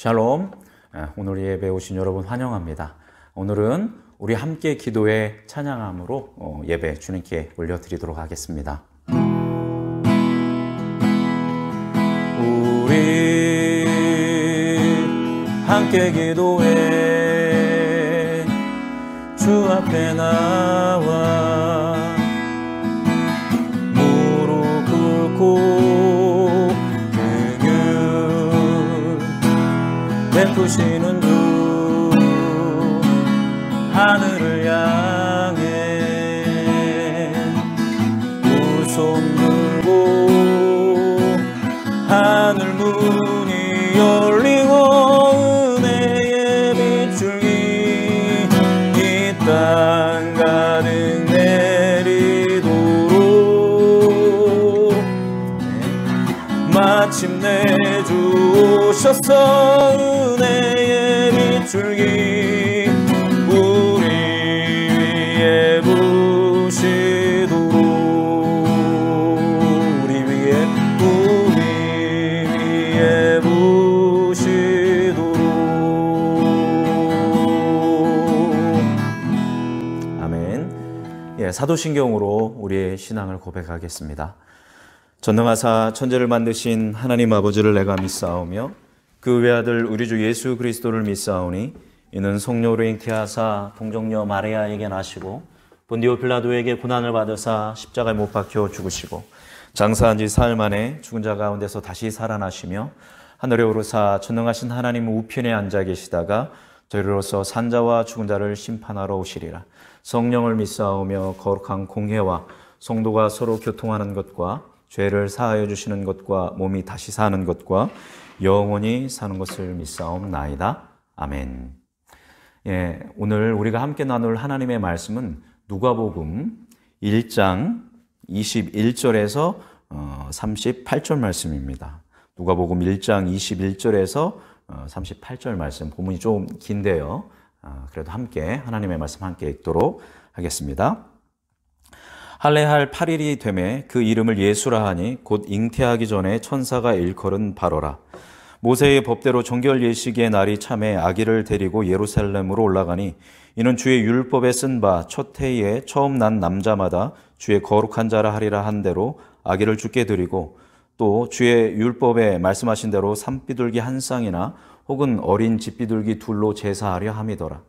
샬롬. 오늘 예배 오신 여러분 환영합니다. 오늘은 우리 함께 기도의 찬양함으로 예배 주님께 올려드리도록 하겠습니다. 우리 함께 기도해 주 앞에 나와 무릎 꿇고 베푸시는 주 하늘을 향해 두 손 들고 하늘 문이 열리고 은혜의 빗줄기 이 땅 가득 내리도록 마침내 주 오셔서 은혜의 빗줄기 우리 위에 부시도록 우리 위에 부시도록. 아멘. 사도신경으로 우리의 신앙을 고백하겠습니다. 전능하사 천지를 만드신 하나님 아버지를 내가 믿사오며 그 외아들 우리 주 예수 그리스도를 믿사오니 이는 성령으로 잉태하사 동정녀 마리아에게 나시고 본디오 빌라도에게 고난을 받으사 십자가에 못 박혀 죽으시고 장사한 지 사흘 만에 죽은 자 가운데서 다시 살아나시며 하늘에 오르사 전능하신 하나님 우편에 앉아 계시다가 저희로서 산자와 죽은 자를 심판하러 오시리라. 성령을 믿사오며 거룩한 공회와 성도가 서로 교통하는 것과 죄를 사하여 주시는 것과 몸이 다시 사는 것과 영원히 사는 것을 믿사옵나이다. 아멘. 오늘 우리가 함께 나눌 하나님의 말씀은 누가복음 1장 21절에서 38절 말씀입니다. 누가복음 1장 21절에서 38절 말씀, 본문이 좀 긴데요. 그래도 함께 하나님의 말씀 함께 읽도록 하겠습니다. 할례할 8일이 되매 그 이름을 예수라 하니 곧 잉태하기 전에 천사가 일컬은 바로라. 모세의 법대로 정결 예식의 날이 참에 아기를 데리고 예루살렘으로 올라가니 이는 주의 율법에 쓴 바 첫 해에 처음 난 남자마다 주의 거룩한 자라 하리라 한 대로 아기를 주께 드리고 또 주의 율법에 말씀하신 대로 산비둘기 한 쌍이나 혹은 어린 집비둘기 둘로 제사하려 함이더라.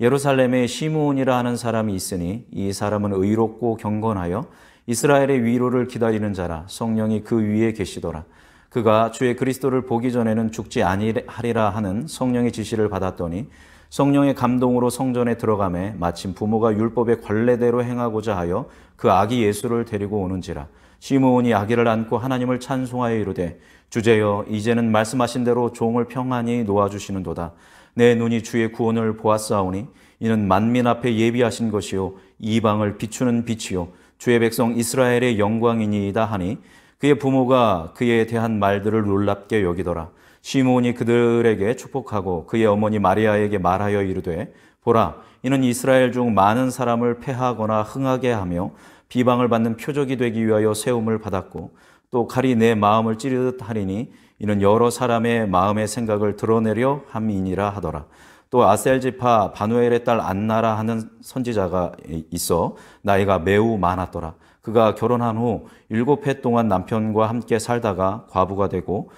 예루살렘에 시므온이라 하는 사람이 있으니 이 사람은 의롭고 경건하여 이스라엘의 위로를 기다리는 자라. 성령이 그 위에 계시더라. 그가 주의 그리스도를 보기 전에는 죽지 아니하리라 하는 성령의 지시를 받았더니 성령의 감동으로 성전에 들어가매 마침 부모가 율법의 관례대로 행하고자 하여 그 아기 예수를 데리고 오는지라. 시므온이 아기를 안고 하나님을 찬송하여 이르되 주제여 이제는 말씀하신 대로 종을 평안히 놓아주시는도다. 내 눈이 주의 구원을 보았사오니 이는 만민 앞에 예비하신 것이요 이방을 비추는 빛이요 주의 백성 이스라엘의 영광이니이다 하니 그의 부모가 그에 대한 말들을 놀랍게 여기더라. 시므온이 그들에게 축복하고 그의 어머니 마리아에게 말하여 이르되 보라 이는 이스라엘 중 많은 사람을 패하거나 흥하게 하며 비방을 받는 표적이 되기 위하여 세움을 받았고 또 칼이 내 마음을 찌르듯 하리니 이는 여러 사람의 마음의 생각을 드러내려 함이니라 하더라. 또 아셀 지파 바누엘의 딸 안나라 하는 선지자가 있어 나이가 매우 많았더라. 그가 결혼한 후 7해 동안 남편과 함께 살다가 과부가 되고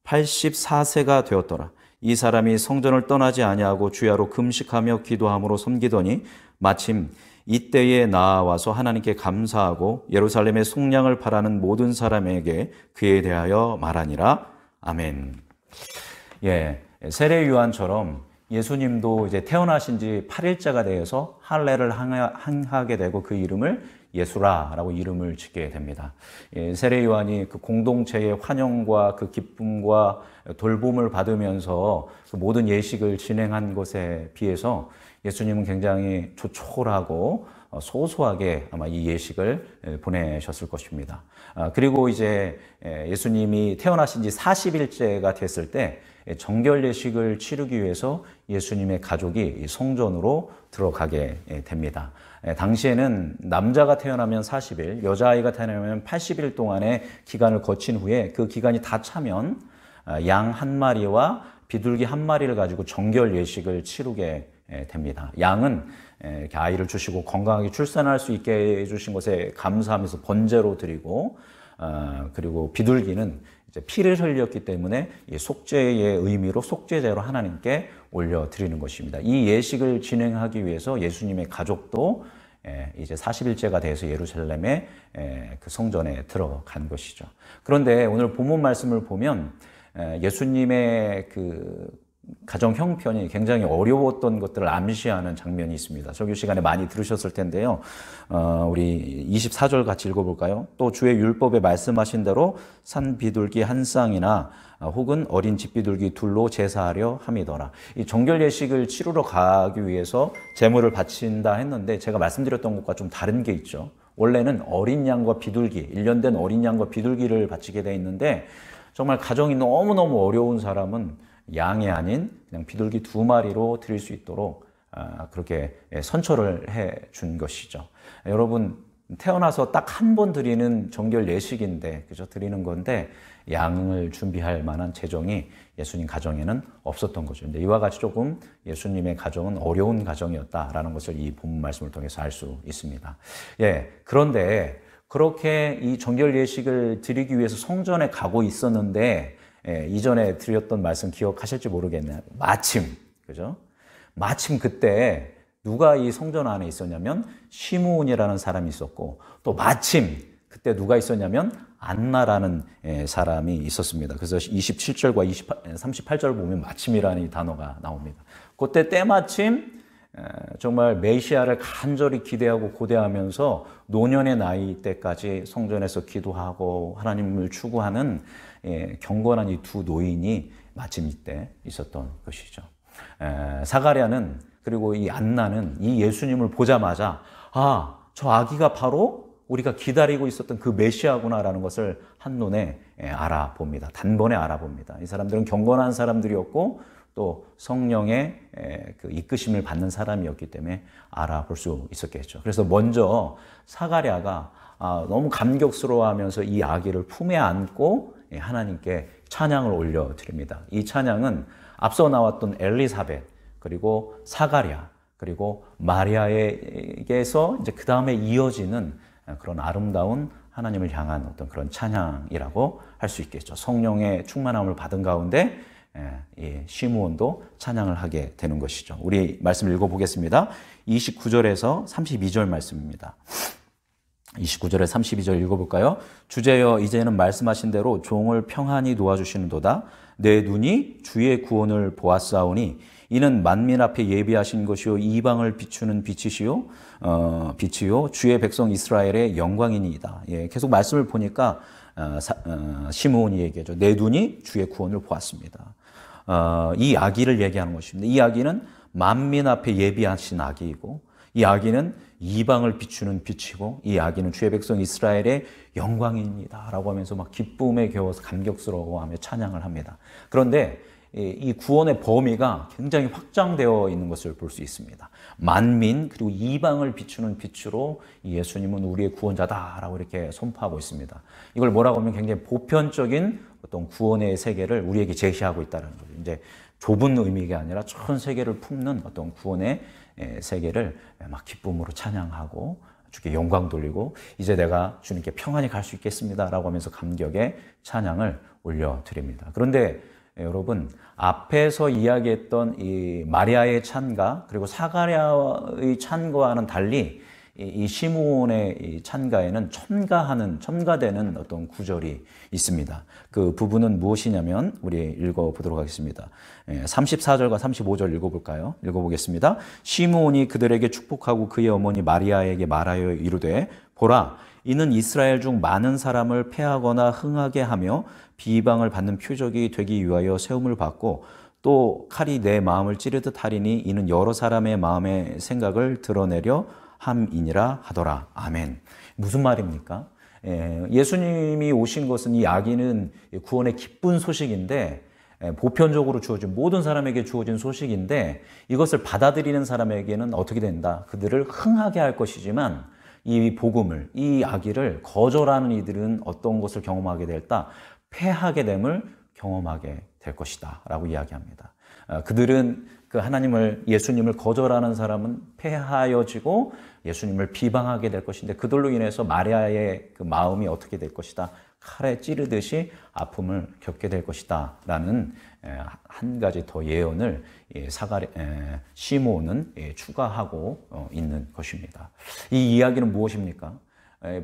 84세가 되었더라. 이 사람이 성전을 떠나지 아니하고 주야로 금식하며 기도함으로 섬기더니 마침 이때에 나와서 하나님께 감사하고 예루살렘의 속량을 바라는 모든 사람에게 그에 대하여 말하니라. 아멘. 세례 요한처럼 예수님도 이제 태어나신 지 8일째가 되어서 할례를 행하게 되고 그 이름을 예수라라고 이름을 짓게 됩니다. 세례 요한이 그 공동체의 환영과 그 기쁨과 돌봄을 받으면서 그 모든 예식을 진행한 것에 비해서 예수님은 굉장히 조촐하고 소소하게 아마 이 예식을 보내셨을 것입니다. 그리고 이제 예수님이 태어나신 지 40일째가 됐을 때 정결 예식을 치르기 위해서 예수님의 가족이 성전으로 들어가게 됩니다. 당시에는 남자가 태어나면 40일, 여자아이가 태어나면 80일 동안의 기간을 거친 후에 그 기간이 다 차면 양 한 마리와 비둘기 한 마리를 가지고 정결 예식을 치르게 됩니다. 양은 이렇게 아이를 주시고 건강하게 출산할 수 있게 해주신 것에 감사하면서 번제로 드리고, 그리고 비둘기는 이제 피를 흘렸기 때문에 이 속죄의 의미로 속죄제로 하나님께 올려드리는 것입니다. 이 예식을 진행하기 위해서 예수님의 가족도 이제 40일째가 돼서 예루살렘의 그 성전에 들어간 것이죠. 그런데 오늘 본문 말씀을 보면 예수님의 그 가정 형편이 굉장히 어려웠던 것들을 암시하는 장면이 있습니다. 설교 시간에 많이 들으셨을 텐데요. 우리 24절 같이 읽어볼까요? 또 주의 율법에 말씀하신 대로 산 비둘기 한 쌍이나 혹은 어린 집비둘기 둘로 제사하려 함이더라. 이 정결 예식을 치르러 가기 위해서 제물을 바친다 했는데 제가 말씀드렸던 것과 좀 다른 게 있죠. 원래는 어린 양과 비둘기, 1년 된 어린 양과 비둘기를 바치게 돼 있는데 정말 가정이 너무너무 어려운 사람은 양이 아닌 그냥 비둘기 2마리로 드릴 수 있도록 그렇게 선처를 해 준 것이죠. 여러분, 태어나서 딱 한 번 드리는 정결 예식인데, 그죠? 드리는 건데, 양을 준비할 만한 재정이 예수님 가정에는 없었던 거죠. 근데 이와 같이 조금 예수님의 가정은 어려운 가정이었다라는 것을 이 본문 말씀을 통해서 알 수 있습니다. 예, 그런데 그렇게 이 정결 예식을 드리기 위해서 성전에 가고 있었는데, 이전에 드렸던 말씀 기억하실지 모르겠네요. 그죠? 마침 그때 누가 이 성전 안에 있었냐면 시므온이라는 사람이 있었고, 또 마침 그때 누가 있었냐면 안나라는 사람이 있었습니다. 그래서 27절과 38절 보면 마침이라는 이 단어가 나옵니다. 그때 때마침 정말 메시아를 간절히 기대하고 고대하면서 노년의 나이 때까지 성전에서 기도하고 하나님을 추구하는 경건한 이 두 노인이 마침 이때 있었던 것이죠. 사가랴는, 그리고 이 안나는 이 예수님을 보자마자 저 아기가 바로 우리가 기다리고 있었던 그 메시아구나라는 것을 한눈에 알아봅니다. 단번에 알아봅니다. 이 사람들은 경건한 사람들이었고 또 성령의 그 이끄심을 받는 사람이었기 때문에 알아볼 수 있었겠죠. 그래서 먼저 사가랴가 너무 감격스러워하면서 이 아기를 품에 안고 하나님께 찬양을 올려드립니다. 이 찬양은 앞서 나왔던 엘리사벳, 그리고 사가랴, 그리고 마리아에게서 이제 그 다음에 이어지는 그런 아름다운 하나님을 향한 어떤 그런 찬양이라고 할 수 있겠죠. 성령의 충만함을 받은 가운데 이 시므온도 찬양을 하게 되는 것이죠. 우리 말씀 읽어보겠습니다. 29절에서 32절 말씀입니다. 29절에 32절 읽어볼까요? 주제여 이제는 말씀하신 대로 종을 평안히 도와주시는도다. 내 눈이 주의 구원을 보았사오니 이는 만민 앞에 예비하신 것이요 이방을 비추는 빛이시요 빛이요 주의 백성 이스라엘의 영광이니이다. 예, 계속 말씀을 보니까 시므온이 얘기하죠. 내 눈이 주의 구원을 보았습니다. 이 아기를 얘기하는 것입니다. 이 아기는 만민 앞에 예비하신 아기이고, 이 아기는 이방을 비추는 빛이고, 이 아기는 주의 백성 이스라엘의 영광입니다 라고 하면서 막 기쁨에 겨워서 감격스러워하며 찬양을 합니다. 그런데 이 구원의 범위가 굉장히 확장되어 있는 것을 볼 수 있습니다. 만민 그리고 이방을 비추는 빛으로 예수님은 우리의 구원자다라고 이렇게 선포하고 있습니다. 이걸 뭐라고 하면 굉장히 보편적인 어떤 구원의 세계를 우리에게 제시하고 있다는 거죠. 이제 좁은 의미가 아니라 전 세계를 품는 어떤 구원의 세계를 막 기쁨으로 찬양하고 주께 영광 돌리고 이제 내가 주님께 평안히 갈 수 있겠습니다라고 하면서 감격의 찬양을 올려드립니다. 그런데 여러분, 앞에서 이야기했던 이 마리아의 찬가 그리고 사가랴의 찬가와는 달리 이 시므온의 이 찬가에는 첨가되는 어떤 구절이 있습니다. 그 부분은 무엇이냐면 우리 읽어보도록 하겠습니다. 34절과 35절 읽어볼까요? 읽어보겠습니다. 시므온이 그들에게 축복하고 그의 어머니 마리아에게 말하여 이르되 보라, 이는 이스라엘 중 많은 사람을 패하거나 흥하게 하며 비방을 받는 표적이 되기 위하여 세움을 받고 또 칼이 내 마음을 찌르듯 하리니 이는 여러 사람의 마음의 생각을 드러내려 함이니라 하더라. 아멘. 무슨 말입니까? 예수님이 오신 것은 이 아기는 구원의 기쁜 소식인데 보편적으로 주어진 모든 사람에게 주어진 소식인데 이것을 받아들이는 사람에게는 어떻게 된다? 그들을 흥하게 할 것이지만 이 복음을, 이 아기를 거절하는 이들은 어떤 것을 경험하게 될까? 패하게 됨을 경험하게 될 것이다 라고 이야기합니다. 그들은 그 예수님을 거절하는 사람은 폐하여지고 예수님을 비방하게 될 것인데 그들로 인해서 마리아의 그 마음이 어떻게 될 것이다. 칼에 찌르듯이 아픔을 겪게 될 것이다 라는 한 가지 더 예언을 시므온은 추가하고 있는 것입니다. 이 이야기는 무엇입니까?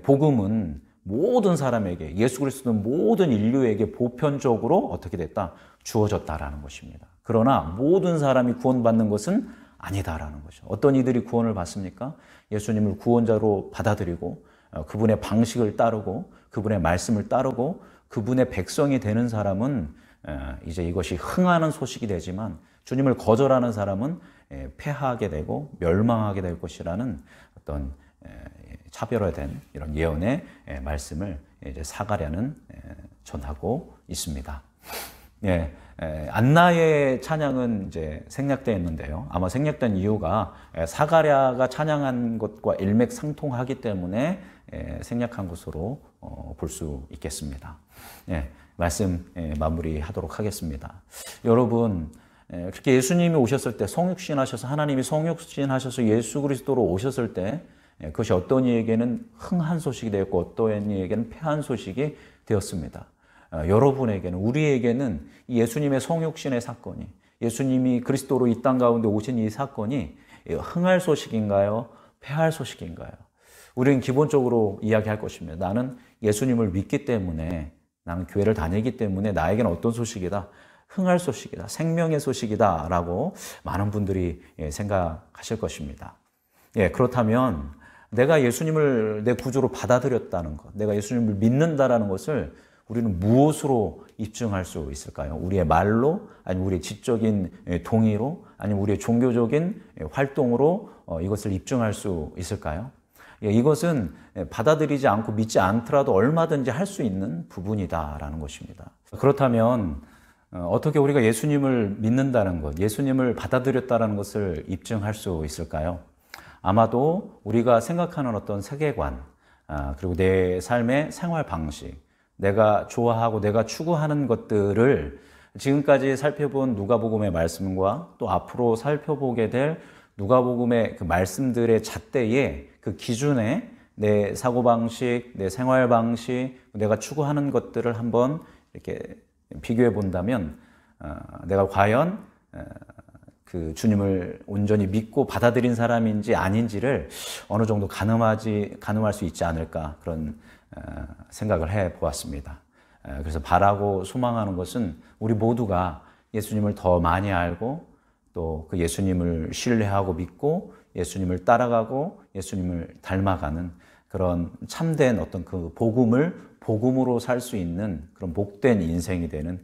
복음은 모든 사람에게, 예수 그리스도는 모든 인류에게 보편적으로 어떻게 됐다? 주어졌다라는 것입니다. 그러나 모든 사람이 구원받는 것은 아니다라는 거죠. 어떤 이들이 구원을 받습니까? 예수님을 구원자로 받아들이고 그분의 방식을 따르고 그분의 말씀을 따르고 그분의 백성이 되는 사람은 이제 이것이 흥하는 소식이 되지만 주님을 거절하는 사람은 패하게 되고 멸망하게 될 것이라는 어떤 차별화된 이런 예언의 말씀을 이제 사가랴는 전하고 있습니다. 예, 안나의 찬양은 이제 생략되었는데요. 아마 생략된 이유가 사가랴가 찬양한 것과 일맥상통하기 때문에 생략한 것으로 볼 수 있겠습니다. 예, 말씀 마무리하도록 하겠습니다. 여러분, 그렇게 예수님이 오셨을 때 성육신하셔서 하나님이 성육신하셔서 예수 그리스도로 오셨을 때 그것이 어떤 이에게는 흥한 소식이 되었고 어떤 이에게는 패한 소식이 되었습니다. 여러분에게는, 우리에게는 예수님의 성육신의 사건이, 예수님이 그리스도로 이 땅 가운데 오신 이 사건이 흥할 소식인가요? 패할 소식인가요? 우리는 기본적으로 이야기할 것입니다. 나는 예수님을 믿기 때문에, 나는 교회를 다니기 때문에 나에게는 어떤 소식이다? 흥할 소식이다. 생명의 소식이다. 라고 많은 분들이 생각하실 것입니다. 그렇다면 내가 예수님을 내 구주로 받아들였다는 것, 내가 예수님을 믿는다라는 것을 우리는 무엇으로 입증할 수 있을까요? 우리의 말로, 아니면 우리의 지적인 동의로, 아니면 우리의 종교적인 활동으로 이것을 입증할 수 있을까요? 이것은 받아들이지 않고 믿지 않더라도 얼마든지 할 수 있는 부분이다라는 것입니다. 그렇다면 어떻게 우리가 예수님을 믿는다는 것, 예수님을 받아들였다는 것을 입증할 수 있을까요? 아마도 우리가 생각하는 어떤 세계관, 그리고 내 삶의 생활 방식, 내가 좋아하고 내가 추구하는 것들을 지금까지 살펴본 누가복음의 말씀과 또 앞으로 살펴보게 될 누가복음의 그 말씀들의 잣대에 그 기준에 내 사고방식, 내 생활방식, 내가 추구하는 것들을 한번 이렇게 비교해 본다면 내가 과연 그 주님을 온전히 믿고 받아들인 사람인지 아닌지를 어느 정도 가늠할 수 있지 않을까 그런 생각을 해 보았습니다. 그래서 바라고 소망하는 것은 우리 모두가 예수님을 더 많이 알고 또 그 예수님을 신뢰하고 믿고 예수님을 따라가고 예수님을 닮아가는 그런 참된 어떤 그 복음으로 살 수 있는 그런 복된 인생이 되는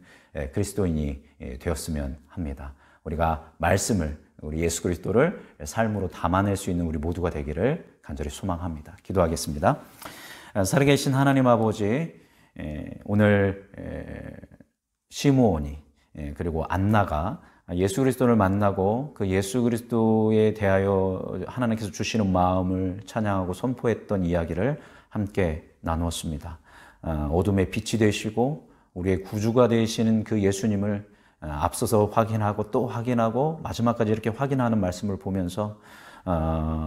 그리스도인이 되었으면 합니다. 우리가 말씀을, 우리 예수 그리스도를 삶으로 담아낼 수 있는 우리 모두가 되기를 간절히 소망합니다. 기도하겠습니다. 살아계신 하나님 아버지, 오늘 시므온이 그리고 안나가 예수 그리스도를 만나고 그 예수 그리스도에 대하여 하나님께서 주시는 마음을 찬양하고 선포했던 이야기를 함께 나누었습니다. 어둠의 빛이 되시고 우리의 구주가 되시는 그 예수님을 앞서서 확인하고 또 확인하고 마지막까지 이렇게 확인하는 말씀을 보면서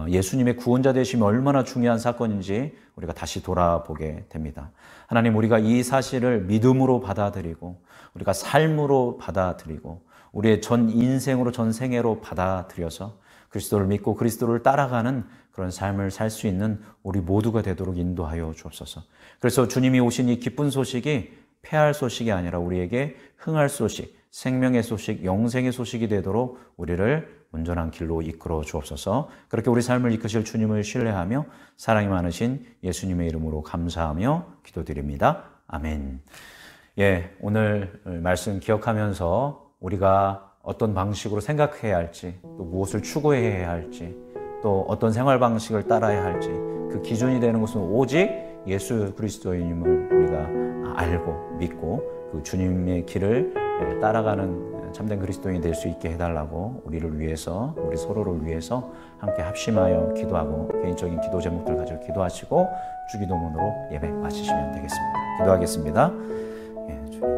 예수님의 구원자 되심이 얼마나 중요한 사건인지 우리가 다시 돌아보게 됩니다. 하나님, 우리가 이 사실을 믿음으로 받아들이고 우리가 삶으로 받아들이고 우리의 전 인생으로 전 생애로 받아들여서 그리스도를 믿고 그리스도를 따라가는 그런 삶을 살 수 있는 우리 모두가 되도록 인도하여 주옵소서. 그래서 주님이 오신 이 기쁜 소식이 패할 소식이 아니라 우리에게 흥할 소식, 생명의 소식, 영생의 소식이 되도록 우리를 온전한 길로 이끌어 주옵소서. 그렇게 우리 삶을 이끄실 주님을 신뢰하며 사랑이 많으신 예수님의 이름으로 감사하며 기도드립니다. 아멘. 오늘 말씀 기억하면서 우리가 어떤 방식으로 생각해야 할지, 또 무엇을 추구해야 할지, 또 어떤 생활 방식을 따라야 할지, 그 기준이 되는 것은 오직 예수 그리스도님을 우리가 알고 믿고 그 주님의 길을 따라가는 참된 그리스도인이 될 수 있게 해달라고 우리를 위해서, 우리 서로를 위해서 함께 합심하여 기도하고 개인적인 기도 제목들 가지고 기도하시고 주기도문으로 예배 마치시면 되겠습니다. 기도하겠습니다. 주님.